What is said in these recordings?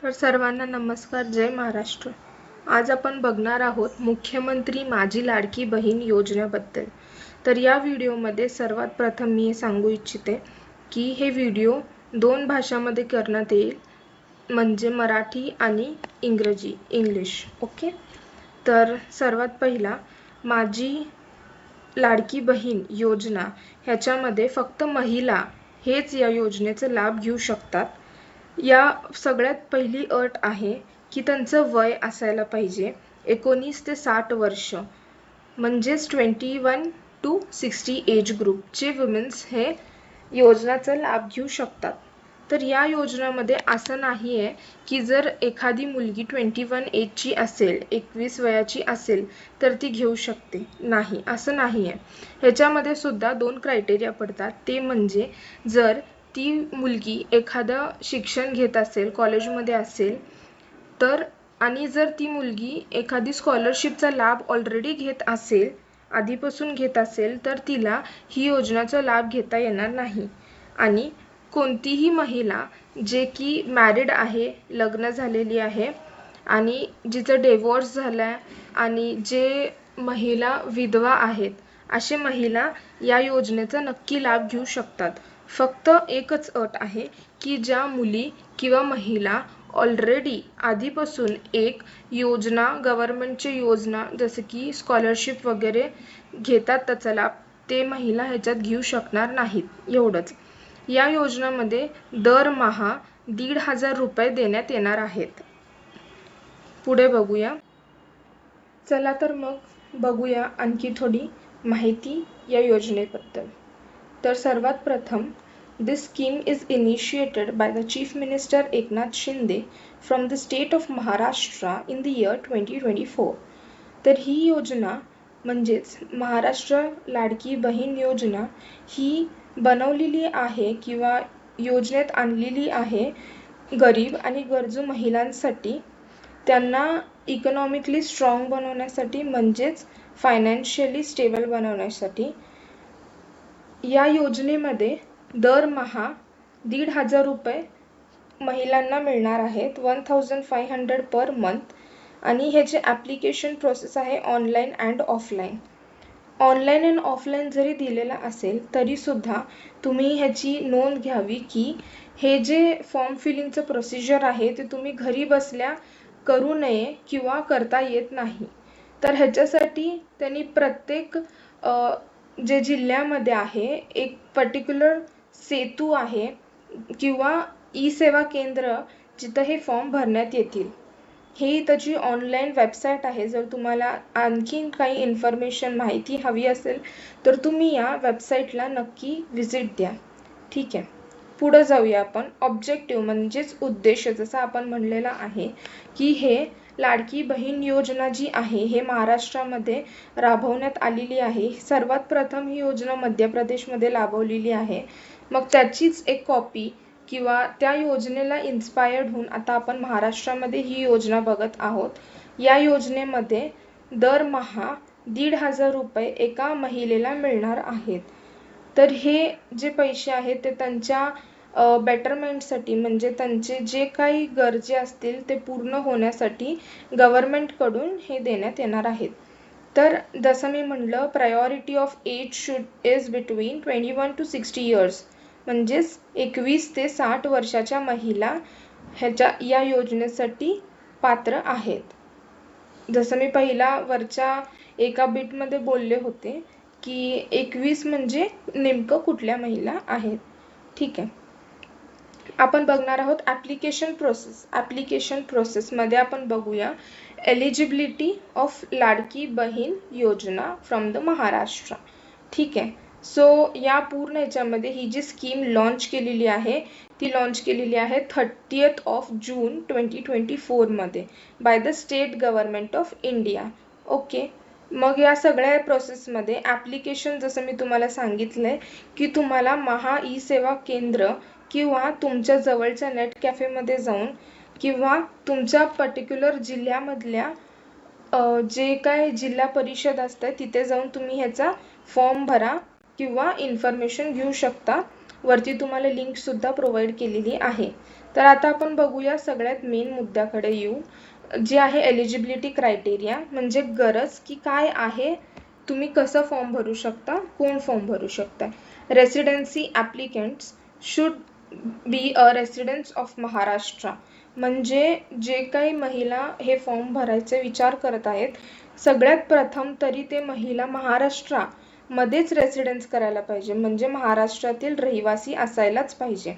तर सर्वांना नमस्कार. जय महाराष्ट्र. आज आपण बघणार आहोत मुख्यमंत्री माझी लाडकी बहीण योजनेबद्दल. तर या व्हिडिओमध्ये सर्वात प्रथम मी हे सांगू इच्छिते की हे व्हिडिओ 2 भाषांमध्ये करण्यात येईल, म्हणजे मराठी आणि इंग्लिश. ओके. तर सर्वात पहिला माझी लाडकी बहीण योजना ह्याच्यामध्ये फक्त महिला हेच या योजनेचा लाभ घेऊ शकतात. या सगळ्यात पहिली अट आहे की त्यांचं वय असायला पाहिजे 19 ते 60 वर्ष, म्हणजेच 21 to 60 एज ग्रुपचे वुमेन्स हे योजनाचा लाभ घेऊ शकतात. तर या योजनेमध्ये असं नाही आहे की जर एखादी मुलगी 21 एजची असेल, 21 वयाची असेल तर ती घेऊ शकते. नाही, असं नाही आहे. ह्याच्यामध्ये सुद्धा 2 क्रायटेरिया पडतात. ते म्हणजे जर ती मुलगी एखादं शिक्षण घेत असेल, कॉलेजमध्ये असेल तर, आणि जर ती मुलगी एखादी स्कॉलरशिपचा लाभ ऑलरेडी घेत असेल, आधीपासून घेत असेल, तर तिला ही योजनाचा लाभ घेता येणार नाही. आणि कोणतीही महिला जे की मॅरिड आहे, लग्न झालेली आहे आणि जिचं डिवोर्स झालाय आणि जे महिला विधवा आहेत, असे महिला या योजनेचा नक्की लाभ घेऊ शकतात. फक्त एकच अट आहे की ज्या मुली किंवा महिला ऑलरेडी आधीपासून एक योजना, गव्हर्नमेंटची योजना जसे की स्कॉलरशिप वगैरे घेतात, त्याचा लाभ ते महिला ह्याच्यात घेऊ शकणार नाहीत. एवढंच. या योजनेमध्ये दरमहा 1,500 रुपये देण्यात येणार आहेत. पुढे बघूया. चला तर मग बघूया आणखी थोडी माहिती या योजनेबद्दल. तर सर्वात प्रथम, this scheme is initiated by the Chief Minister Eknath Shinde from the state of Maharashtra in the year 2024. तर ही योजना म्हणजेच महाराष्ट्र लाडकी बहीण योजना ही बनवलेली आहे किंवा योजनेत आणलेली आहे गरीब आणि गरजू महिलांसाठी, त्यांना इकॉनॉमिकली स्ट्रॉंग बनवण्यासाठी, म्हणजेच फायनान्शियली स्टेबल बनवण्यासाठी. या योजनेमध्ये दरमहा 1,500 रुपये महिलांना मिळणार आहेत, 1,500 पर मंथ. आणि ह्याचे ॲप्लिकेशन प्रोसेस आहे online and offline. Online and offline जरी दिलेला असेल तरीसुद्धा तुम्ही ह्याची नोंद घ्यावी की हे जे फॉर्म फिलिंगचं प्रोसिजर आहे ते तुम्ही घरी बसल्या करू नये किंवा करता येत नाही. तर ह्याच्यासाठी त्यांनी प्रत्येक जे जिल्ह्यामध्ये आहे एक पर्टिक्युलर सेतू आहे किंवा ई सेवा केंद्र जिथं हे फॉर्म भरण्यात येतील. ही त्याची ऑनलाईन वेबसाईट आहे. जर तुम्हाला आणखीन काही इन्फॉर्मेशन, माहिती हवी असेल तर तुम्ही या वेबसाईटला नक्की व्हिजिट द्या. ठीक आहे. पुढे जाऊया आपण. ऑब्जेक्टिव्ह म्हणजेच उद्देश, जसं आपण म्हणलेला आहे की हे लाडकी बहीण योजना जी आहे हे महाराष्ट्रामध्ये राबवण्यात आलेली आहे. सर्वात प्रथम ही योजना मध्य प्रदेशमध्ये राबवलेली आहे. मग त्याचीच एक कॉपी किंवा त्या योजनेला इन्स्पायर्ड होऊन आता आपण महाराष्ट्रामध्ये ही योजना बघत आहोत. या योजनेमध्ये दरमहा 1,500 रुपये एका महिलेला मिळणार आहेत. तर हे जे पैसे आहेत ते त्यांच्या बेटरमेंटसाठी, म्हणजे त्यांचे जे काही गरजे असतील ते पूर्ण होण्यासाठी गव्हर्नमेंटकडून हे देण्यात येणार आहेत. तर जसं मी म्हणलं, priority of age is between 21 to 60 years, म्हणजेच 21 ते 60 वर्षाच्या महिला या योजनेसाठी पात्र आहेत. जसं मी पहिला वरच्या एका बिटमध्ये बोलले होते की 21 म्हणजे नेमकं कुठल्या महिला आहेत. ठीक आहे. आपण बघणार आहोत ॲप्लिकेशन प्रोसेस. ॲप्लिकेशन प्रोसेसमध्ये आपण बघूया एलिजिबिलिटी ऑफ लाडकी बहीण योजना फ्रॉम द महाराष्ट्र. ठीक आहे. सो या पूर्ण याच्यामध्ये ही जी स्कीम लॉन्च केलेली आहे ती लॉन्च केलेली आहे 30th जून 2024 मध्ये by the state government of India. Okay. मग या सगळ्या प्रोसेसमध्ये ॲप्लिकेशन, जसं मी तुम्हाला सांगितलंय की तुम्हाला महा ई सेवा केंद्र किंवा तुमच्या जवळच्या नेट कॅफेमध्ये जाऊन किंवा तुमच्या पर्टिक्युलर जिल्ह्यामधल्या जे काय जिल्हा परिषद असते तिथे जाऊन तुम्ही ह्याचा फॉर्म भरा किंवा इन्फॉर्मेशन घेऊ शकता. वरती तुम्हाला लिंकसुद्धा प्रोव्हाइड केलेली आहे. तर आता आपण बघूया सगळ्यात मेन मुद्द्याकडे येऊ, जे आहे एलिजिबिलिटी क्रायटेरिया, म्हणजे गरज की काय आहे, तुम्ही कसं फॉर्म भरू शकता, कोण फॉर्म भरू शकता. Residency applicants should be a residents of Maharashtra, म्हणजे जे काही महिला हे फॉर्म भरायचे विचार करत आहेत, सगळ्यात प्रथम तरी ते महिला महाराष्ट्रामध्येच रेसिडेन्स करायला पाहिजे, म्हणजे महाराष्ट्रातील रहिवासी असायलाच पाहिजे.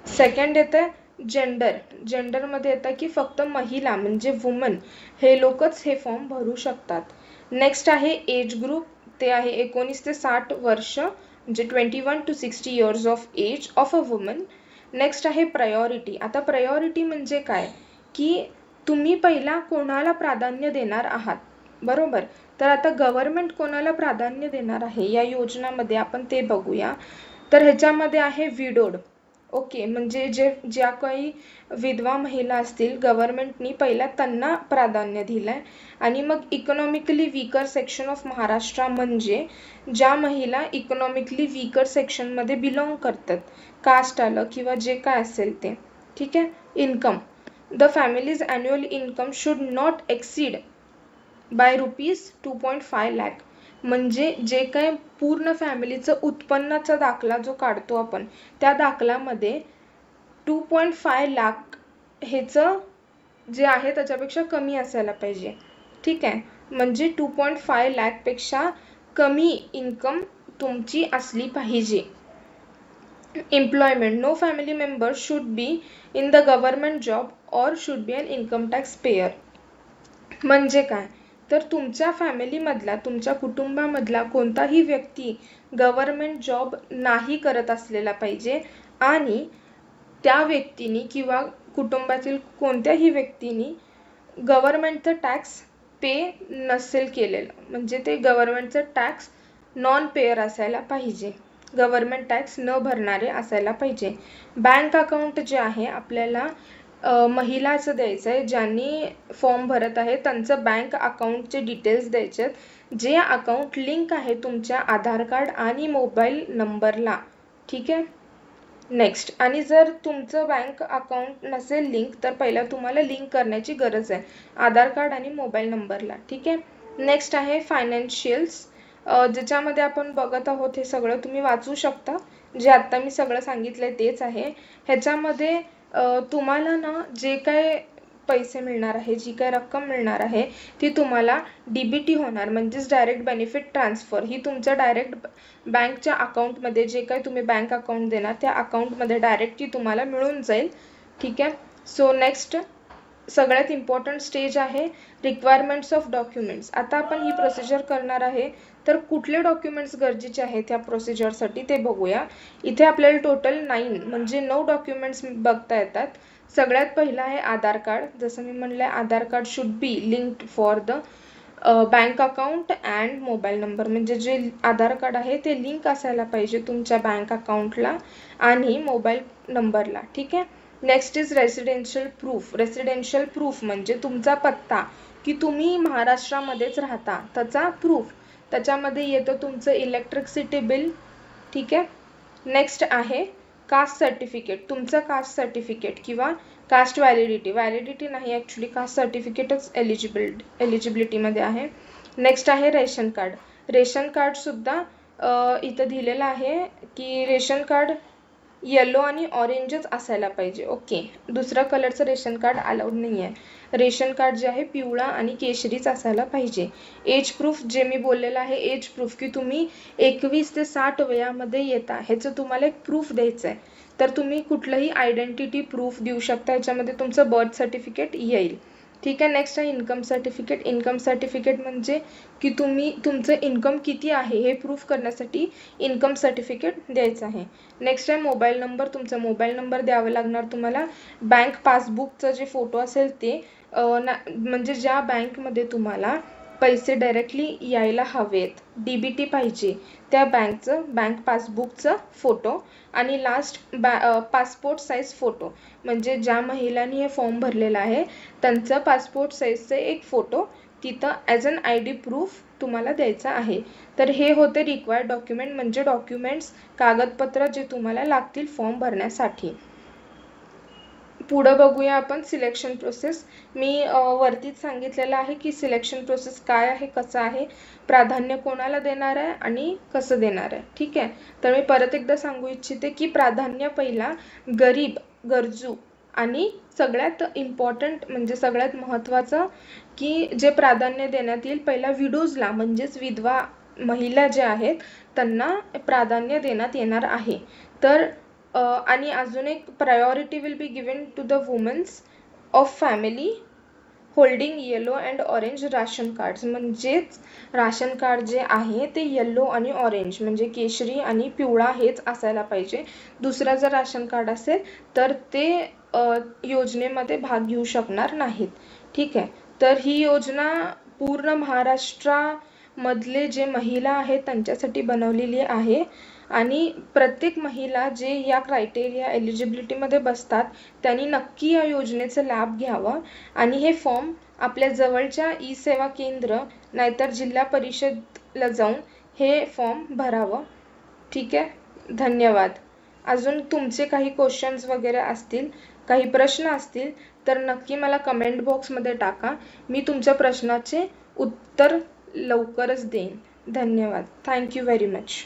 सेकंड येतं जेंडर. जेंडरमध्ये येतं की फक्त महिला म्हणजे वुमन हे लोकच हे फॉर्म भरू शकतात. नेक्स्ट आहे एज ग्रुप, ते आहे 19 ते 60 वर्ष, म्हणजे 21 to 60 years of age of a woman. Next आहे प्रायोरिटी. आता प्रायोरिटी म्हणजे काय, की तुम्ही पहिला कोणाला प्राधान्य देणार आहात, बरोबर. तर आता गव्हर्नमेंट कोणाला प्राधान्य देणार आहे या योजनामध्ये आपण ते बघूया. तर ह्याच्यामध्ये आहे विडोड. ओके, म्हणजे ज्या काही विधवा महिला असतील, गव्हर्नमेंटनी पहिला त्यांना प्राधान्य दिलंय. आणि मग economically weaker section of Maharashtra, म्हणजे ज्या महिला इकॉनॉमिकली वीकर सेक्शनमध्ये बिलॉंग करतात, कास्ट आलं किंवा जे काय असेल ते, ठीक आहे. Income, the family's annual income should not exceed by ₹2.5 lakh, म्हणजे जे काय पूर्ण फॅमिलीचं उत्पन्नाचा दाखला जो काढतो आपण, त्या दाखल्यामध्ये 2.5 लाख ह्याचं जे आहे त्याच्यापेक्षा कमी असायला पाहिजे, ठीक आहे. म्हणजे 2.5 लाखपेक्षा कमी इन्कम तुमची असली पाहिजे. Employment, no family member should be in the government job और should be an income tax payer. म्हणजे काय, तर तुमच्या फॅमिलीमधला, तुमच्या कुटुंबामधला कोणताही व्यक्ती गव्हर्नमेंट जॉब नाही करत असलेला पाहिजे, आणि त्या व्यक्तीने किंवा कुटुंबातील कोणत्याही व्यक्तीने गव्हर्नमेंटचं टॅक्स पे नसेल केलेलं, म्हणजे ते गव्हर्नमेंटचं टॅक्स नॉन पेयर असायला पाहिजे, गव्हर्नमेंट टॅक्स न भरणारे असायला पाहिजे. बँक अकाउंट जे आहे आपल्याला महिलाचं द्यायचं आहे, ज्यांनी फॉर्म भरत आहे त्यांचं बँक अकाउंटचे डिटेल्स द्यायचे आहेत, जे अकाउंट लिंक आहे तुमच्या आधार कार्ड आणि मोबाईल नंबरला, ठीक आहे. नेक्स्ट, आणि जर तुमचं बँक अकाउंट नसेल लिंक, तर पहिला तुम्हाला लिंक करण्याची गरज आहे आधार कार्ड आणि मोबाईल नंबरला, ठीक आहे. नेक्स्ट आहे फायनान्शियल्स, ज्याच्यामध्ये आपण बघत आहोत, हे सगळं तुम्ही वाचू शकता, जे आत्ता मी सगळं सांगितलंय तेच आहे. ह्याच्यामध्ये तुम्हाला ना जे काय पैसे मिळणार आहे, जी काय रक्कम मिळणार आहे, ती तुम्हाला DBT होणार, म्हणजेच डायरेक्ट बेनिफिट ट्रान्सफर. ही तुमच्या डायरेक्ट बँकच्या अकाउंटमध्ये, जे काही तुम्ही बँक अकाउंट देणार त्या अकाउंटमध्ये डायरेक्ट ती तुम्हाला मिळून जाईल, ठीक आहे. सो नेक्स्ट, सगळ्यात इम्पॉर्टंट स्टेज आहे रिक्वायरमेंट्स ऑफ डॉक्युमेंट्स. आता आपण ही प्रोसिजर करणार आहे, तर कुठले डॉक्युमेंट्स गरजेचे आहेत या प्रोसिजरसाठी ते बघूया. इथे आपल्याला टोटल 9 म्हणजे 9 डॉक्युमेंट्स बघता येतात. सगळ्यात पहिला आहे आधार कार्ड. जसं मी म्हणलं, Aadhaar card should be linked for the bank account and mobile number, म्हणजे जे आधार कार्ड आहे ते लिंक असायला पाहिजे तुमच्या बँक अकाउंटला आणि मोबाईल नंबरला, ठीक आहे. Next is residential proof. Residential proof म्हणजे तुमचा पत्ता, की तुम्ही महाराष्ट्रामध्येच राहता त्याचा प्रूफ. त्याच्यामध्ये येतं तुमचं इलेक्ट्रिसिटी बिल, ठीक आहे. नेक्स्ट आहे कास्ट सर्टिफिकेट. तुमचं कास्ट सर्टिफिकेट किंवा कास्ट व्हॅलिडिटी नाही, ॲक्च्युली कास्ट सर्टिफिकेटच एलिजिबिलिटीमध्ये आहे. नेक्स्ट आहे रेशन कार्ड. रेशन कार्डसुद्धा इथं दिलेलं आहे की रेशन कार्ड येलो आणि ऑरेंजच असायला पाहिजे, ओके. दुसऱ्या कलरचं रेशन कार्ड अलाउड नाही आहे. रेशन कार्ड जे आहे पिवळा आणि केशरीच असायला पाहिजे. एज प्रूफ, जे मी बोललेलं आहे एज प्रूफ, की तुम्ही 21 ते 60 वयामध्ये येता, ह्याचं तुम्हाला एक प्रूफ द्यायचं आहे. तर तुम्ही कुठलंही आयडेंटिटी प्रूफ देऊ शकता, ह्याच्यामध्ये तुमचं बर्थ सर्टिफिकेट येईल, ठीक आहे. नेक्स्ट आहे इन्कम सर्टिफिकेट. इन्कम सर्टिफिकेट म्हणजे की तुमचं इन्कम किती आहे हे प्रूफ करण्यासाठी इन्कम सर्टिफिकेट द्यायचं आहे. नेक्स्ट आहे मोबाईल नंबर. तुमचा मोबाईल नंबर द्यावा लागणार तुम्हाला. बँक पासबुकचं जे फोटो असेल ते, म्हणजे ज्या बँकमध्ये तुम्हाला पैसे डायरेक्टली यायला हवेत, DBT पाहिजे, त्या बँक पासबुकचं फोटो. आणि लास्ट पासपोर्ट साईज फोटो, म्हणजे ज्या महिलांनी हे फॉर्म भरलेला आहे त्यांचं पासपोर्ट साईजचे एक फोटो तिथं ॲज अन ID प्रूफ तुम्हाला द्यायचं आहे. तर हे होते रिक्वायर्ड डॉक्युमेंट, म्हणजे डॉक्युमेंट्स, कागदपत्र जे तुम्हाला लागतील फॉर्म भरण्यासाठी. पुढं बघूया आपण सिलेक्शन प्रोसेस. मी वरतीच सांगितलेलं आहे की सिलेक्शन प्रोसेस काय आहे, कसं आहे, प्राधान्य कोणाला देणार आहे आणि कसं देणार आहे. ठीक आहे, तर मी परत एकदा सांगू इच्छिते की प्राधान्य पहिला गरीब, गरजू आणि सगळ्यात इम्पॉर्टंट म्हणजे सगळ्यात महत्त्वाचं की जे प्राधान्य देण्यात येईल पहिला विडोजला म्हणजेच विधवा महिला ज्या आहेत त्यांना प्राधान्य देण्यात येणार आहे. तर आणि अजून एक priority will be given to the women's of family holding yellow and orange ration cards. म्हणजेच राशन कार्ड जे आहे ते येलो आणि ऑरेंज म्हणजे केशरी आणि पिवळा हेच असायला पाहिजे. दुसरा जर राशन कार्ड असेल तर ते योजनेमध्ये भाग घेऊ शकणार नाहीत. ठीक आहे, तर ही योजना पूर्ण महाराष्ट्रामधले जे महिला आहेत त्यांच्यासाठी बनवलेली आहे आणि प्रत्येक महिला जे या क्रायटेरिया एलिजिबिलिटीमध्ये बसतात त्यांनी नक्की या योजनेचा लाभ घ्यावा आणि हे फॉर्म आपल्या जवळच्या ई सेवा केंद्र नाहीतर जिल्हा परिषदला जाऊन हे फॉर्म भरावं. ठीक आहे, धन्यवाद. अजून तुमचे काही क्वेश्चन्स वगैरे असतील, काही प्रश्न असतील तर नक्की मला कमेंट बॉक्समध्ये टाका. मी तुमच्या प्रश्नाचे उत्तर लवकरच देईन. धन्यवाद. Thank you very much.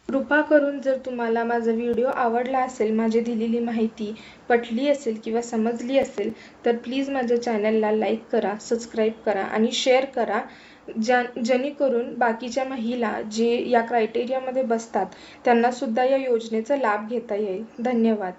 कृपा करून जर तुम्हाला माझा व्हिडिओ आवडला असेल, माझी दिलेली माहिती पटली असेल किंवा समजली असेल तर प्लीज माझ्या चॅनलला लाईक करा, सबस्क्राईब करा आणि शेअर करा जेणेकरून बाकीच्या महिला जे या क्रायटेरियामध्ये बसतात त्यांना सुद्धा या योजनेचा लाभ घेता येईल. धन्यवाद.